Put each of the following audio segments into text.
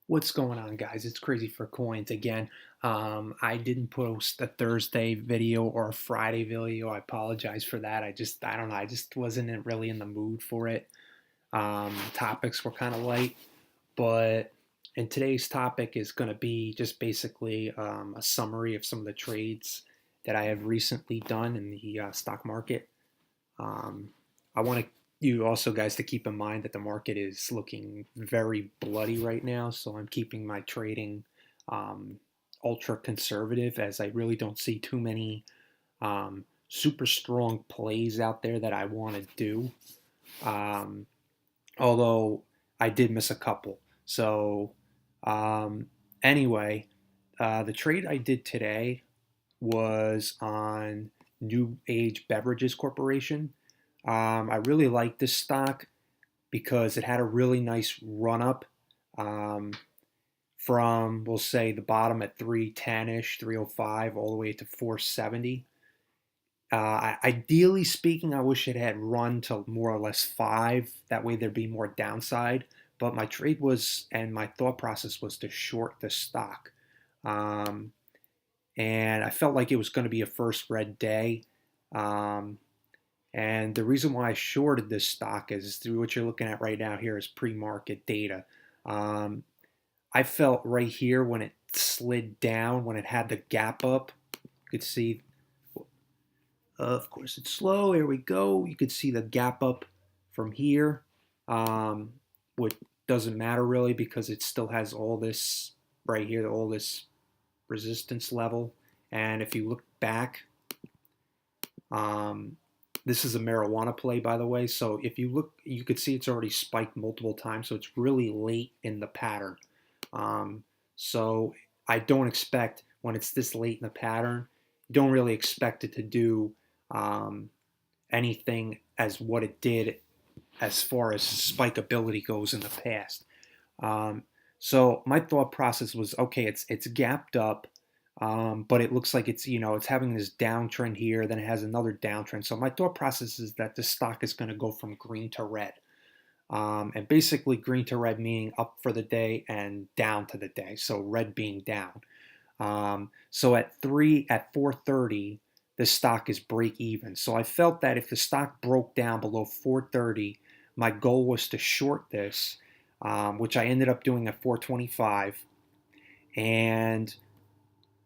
What's going on, guys? It's Crazy for Coins again. I didn't post a Thursday video or a Friday video. I apologize for that. I don't know. I just wasn't really in the mood for it. Topics were kind of light, but and today's topic is going to be just basically a summary of some of the trades that I have recently done in the stock market. Um, I want you also guys to keep in mind that the market is looking very bloody right now, so I'm keeping my trading um, ultra conservative as I really don't see too many super strong plays out there that I want to do. Um, Although I did miss a couple. So um, anyway, the trade I did today was on New Age Beverages Corporation. I really like this stock because it had a really nice run up um, from, we'll say, the bottom at 310 ish, 305, all the way to 470. Ideally speaking, I wish it had run to more or less five. That way there'd be more downside. But my trade was, and my thought process was to short the stock. Um, and I felt like it was going to be a first red day. Um, and the reason why I shorted this stock is through what you're looking at right now here is pre-market data. Um, I felt right here when it slid down, when it had the gap up, you could see, of course, it's slow. Here we go. You could see the gap up from here, um, which doesn't matter really because it still has all this right here, all this resistance level. And if you look back, um, this is a marijuana play, by the way. So if you look, you could see it's already spiked multiple times. So it's really late in the pattern. Um, so I don't expect when it's this late in the pattern, you don't really expect it to do um, anything as what it did as far as spikeability goes in the past. Um, so my thought process was, okay, it's gapped up, but it looks like it's having this downtrend here, then it has another downtrend. So my thought process is that the stock is going to go from green to red, and basically green to red meaning up for the day and down to the day. So red being down. So at 4:30, the stock is break even. So I felt that if the stock broke down below 4:30, my goal was to short this, which I ended up doing at 425, and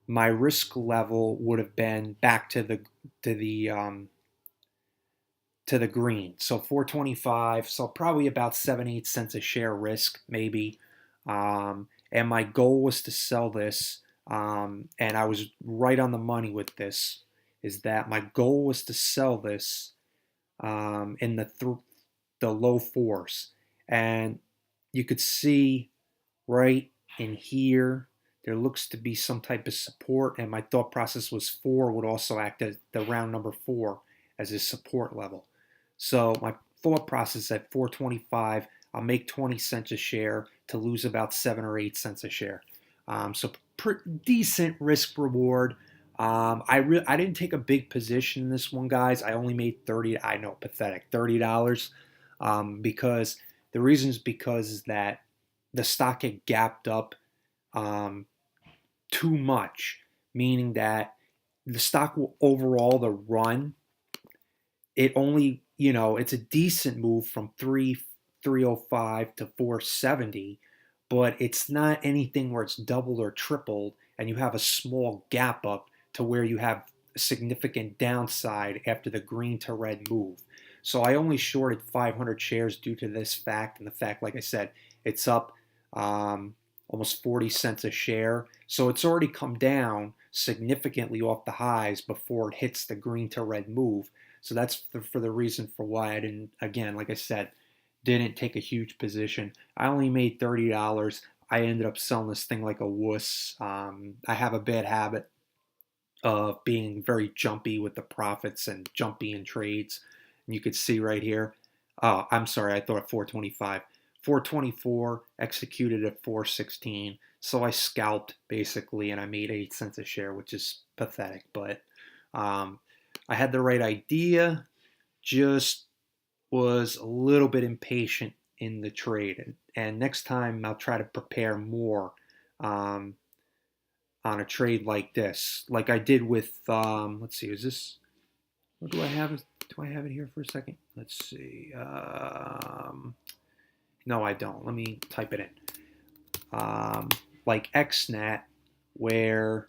my risk level would have been back to the to the green. So 425, so probably about 7-8 cents a share risk maybe. And my goal was to sell this, and I was right on the money with this. Is that my goal was to sell this in the low fours, and you could see right in here there looks to be some type of support, and my thought process was four would also act as the round number four as a support level. So my thought process at 425, I'll make 20 cents a share to lose about 7 or 8 cents a share. So decent risk reward. I didn't take a big position in this one, guys. I only made 30. I know, pathetic, $30. Because the reason is because that the stock had gapped up um, too much, meaning that the stock will overall the run it only it's a decent move from 305 to 470, but it's not anything where it's doubled or tripled and you have a small gap up to where you have significant downside after the green to red move. So I only shorted 500 shares due to this fact, and the fact, like I said, it's up um, almost 40 cents a share. So it's already come down significantly off the highs before it hits the green to red move. So that's for the reason for why I didn't, again, like I said, didn't take a huge position. I only made $30. I ended up selling this thing like a wuss. I have a bad habit of being very jumpy with the profits and jumpy in trades. And you could see right here. Oh, I'm sorry, I thought at 425. 424 executed at 416. So I scalped basically and I made 8 cents a share, which is pathetic. But um, I had the right idea, just was a little bit impatient in the trade. and next time I'll try to prepare more um, on a trade like this, like I did with. Let's see, is this? What do I have? Do I have it here for a second? Let's see. No, I don't. Let me type it in. Like XNet, where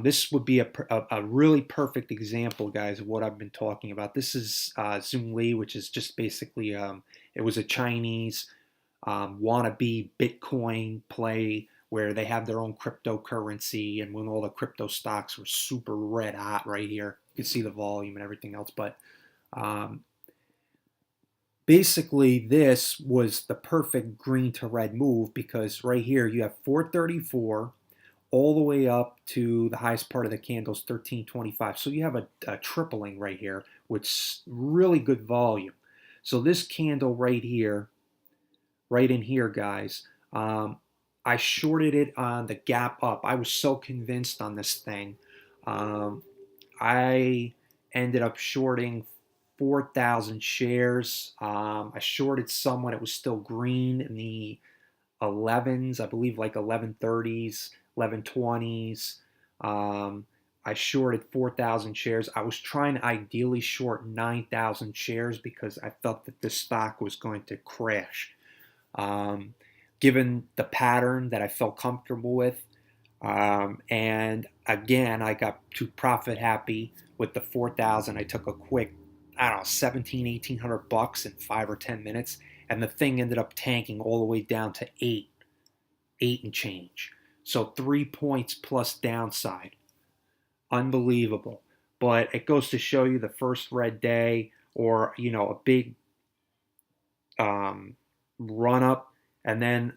this would be a really perfect example, guys, of what I've been talking about. This is Zoomli, which is just basically, it was a Chinese wannabe Bitcoin play where they have their own cryptocurrency, and when all the crypto stocks were super red hot right here, you can see the volume and everything else. But um, basically, this was the perfect green to red move because right here you have 434 all the way up to the highest part of the candles, 1325. So you have a tripling right here with really good volume. So this candle right here, right in here, guys, I shorted it on the gap up. I was so convinced on this thing. Um, I ended up shorting 4,000 shares. I shorted some when it was still green in the 11s, I believe like 1130s, 1120s. I shorted 4,000 shares. I was trying to ideally short 9,000 shares because I felt that this stock was going to crash. Um, Given the pattern that I felt comfortable with, and again, I got too profit happy with the 4,000. I took a quick, I don't know, 17, 1800 bucks in 5 or 10 minutes. And the thing ended up tanking all the way down to eight and change. So 3 points plus downside. Unbelievable. But it goes to show you the first red day or, a big um, run up and then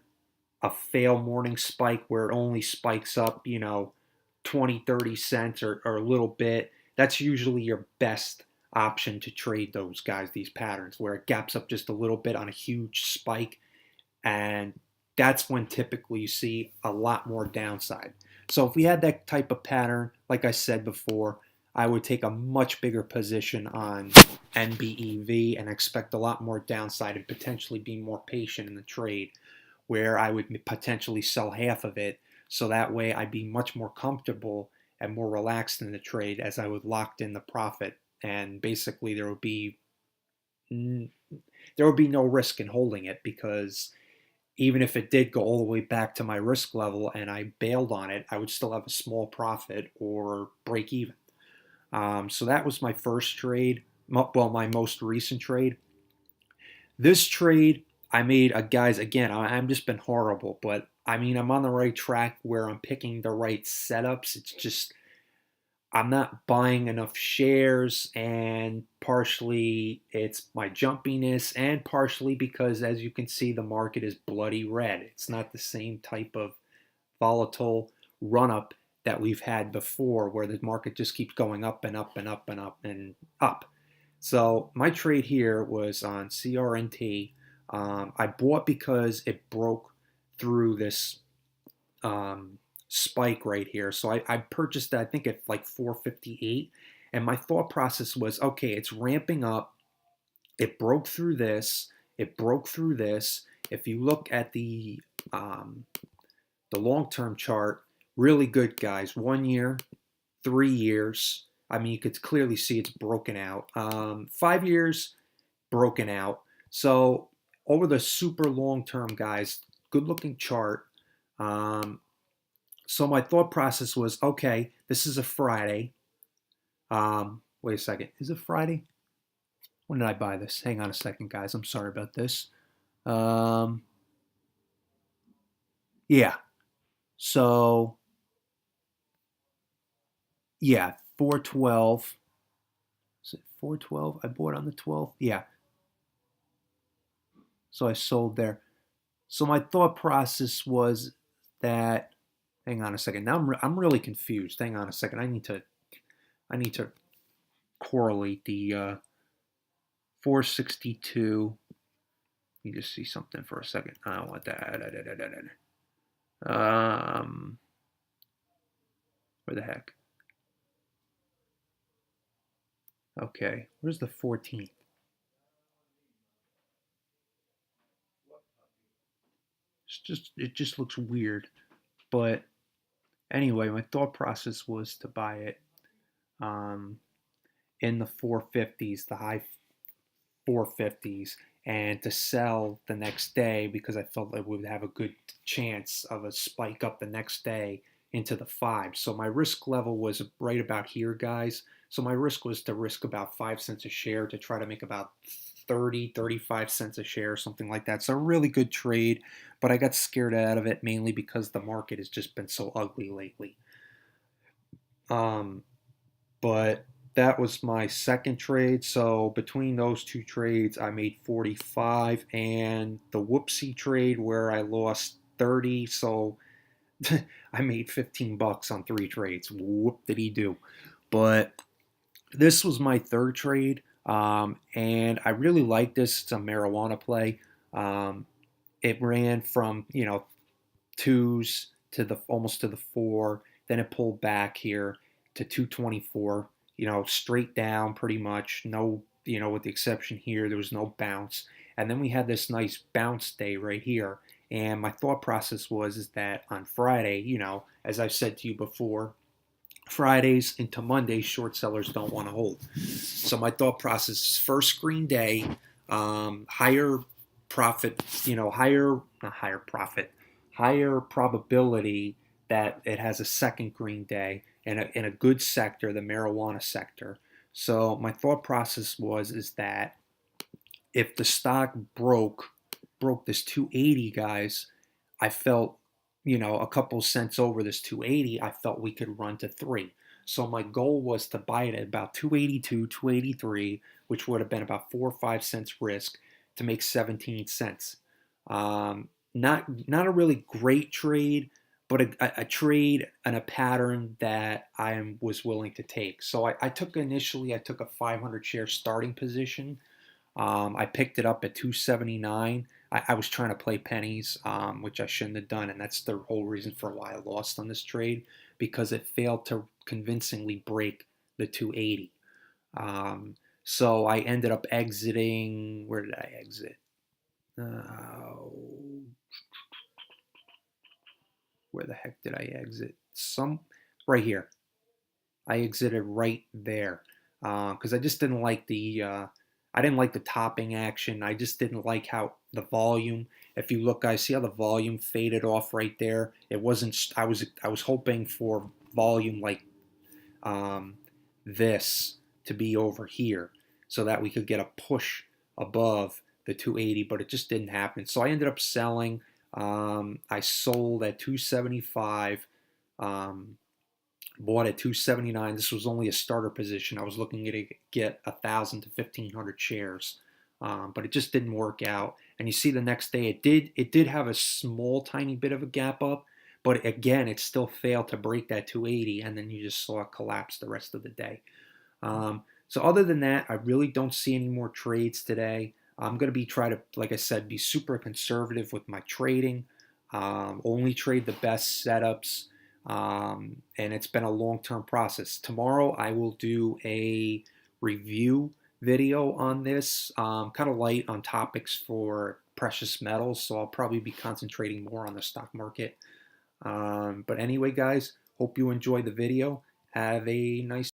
a fail morning spike where it only spikes up, 20, 30 cents or a little bit. That's usually your best option to trade those guys, these patterns, where it gaps up just a little bit on a huge spike. And that's when typically you see a lot more downside. So if we had that type of pattern, like I said before, I would take a much bigger position on NBEV and expect a lot more downside and potentially be more patient in the trade where I would potentially sell half of it. So that way I'd be much more comfortable and more relaxed in the trade as I would locked in the profit. And basically there would be no risk in holding it because even if it did go all the way back to my risk level and I bailed on it, I would still have a small profit or break even. So that was my first trade. Well, my most recent trade. This trade I made, guys, again, I'm just been horrible, but I mean, I'm on the right track where I'm picking the right setups. It's just, I'm not buying enough shares, and partially it's my jumpiness, and partially because, as you can see, the market is bloody red. It's not the same type of volatile run up that we've had before, where the market just keeps going up and up and up and up and up. So my trade here was on CRNT. I bought because it broke through this spike right here. So I purchased that, I think at like 458. And my thought process was, okay, it's ramping up. It broke through this. It broke through this. If you look at the long-term chart, really good, guys. 1 year, 3 years. I mean, you could clearly see it's broken out. 5 years, broken out. So over the super long term, guys, good looking chart. Um, so my thought process was, okay, this is a Friday. Wait a second, is it Friday? When did I buy this? Hang on a second, guys. I'm sorry about this. Um, yeah. So yeah, 412. Is it 412? I bought on the 12th. Yeah. So I sold there. So my thought process was that. Hang on a second. Now I'm really confused. Hang on a second. I need to correlate the 462. Let me just see something for a second. I don't want that. Um, where the heck? Okay, where's the 14th? it just looks weird. But anyway, my thought process was to buy it um, in the 450s, the high 450s, and to sell the next day because I felt it would have a good chance of a spike up the next day into the fives. So my risk level was right about here, guys. So my risk was to risk about 5 cents a share to try to make about 35 cents a share, something like that. So a really good trade, but I got scared out of it mainly because the market has just been so ugly lately. Um, but that was my second trade. So between those two trades, I made 45, and the whoopsie trade where I lost 30. So I made 15 bucks on three trades. Whoop did he do? But this was my third trade, and I really like this. It's a marijuana play. Um, it ran from twos to the almost to the four. Then it pulled back here to 224. Straight down pretty much. No, with the exception here, there was no bounce. And then we had this nice bounce day right here. And my thought process was is that on Friday, as I've said to you before, Fridays into Mondays, short sellers don't want to hold. So my thought process is first screen day, higher profit, not higher profit, higher probability that it has a second green day in a good sector, the marijuana sector. So my thought process was is that if the stock broke this 280, guys, I felt, a couple cents over this 280, I felt we could run to three. So my goal was to buy it at about 282, 283, which would have been about 4 or 5 cents risk to make 17 cents. Not a really great trade, but a trade and a pattern that I was willing to take. So I took initially, I took a 500 share starting position. I picked it up at 279. I was trying to play pennies, which I shouldn't have done, and that's the whole reason for why I lost on this trade because it failed to convincingly break the 280. So I ended up exiting. Where did I exit? Where the heck did I exit? Right here. I exited right there because I just didn't like I didn't like the topping action. I just didn't like how the volume. If you look, guys, see how the volume faded off right there. It wasn't. I was hoping for volume like um, this to be over here so that we could get a push above the 280, but it just didn't happen. So I ended up selling. I sold at 275. Um, Bought at 279. This was only a starter position. I was looking to get 1,000 to 1,500 shares, but it just didn't work out. And you see, the next day it did have a small, tiny bit of a gap up, but again, it still failed to break that 280, and then you just saw it collapse the rest of the day. So other than that, I really don't see any more trades today. I'm going to try to, like I said, be super conservative with my trading. Only trade the best setups. And it's been a long-term process. Tomorrow I will do a review video on this, kind of light on topics for precious metals, so I'll probably be concentrating more on the stock market. But anyway, guys, hope you enjoy the video. Have a nice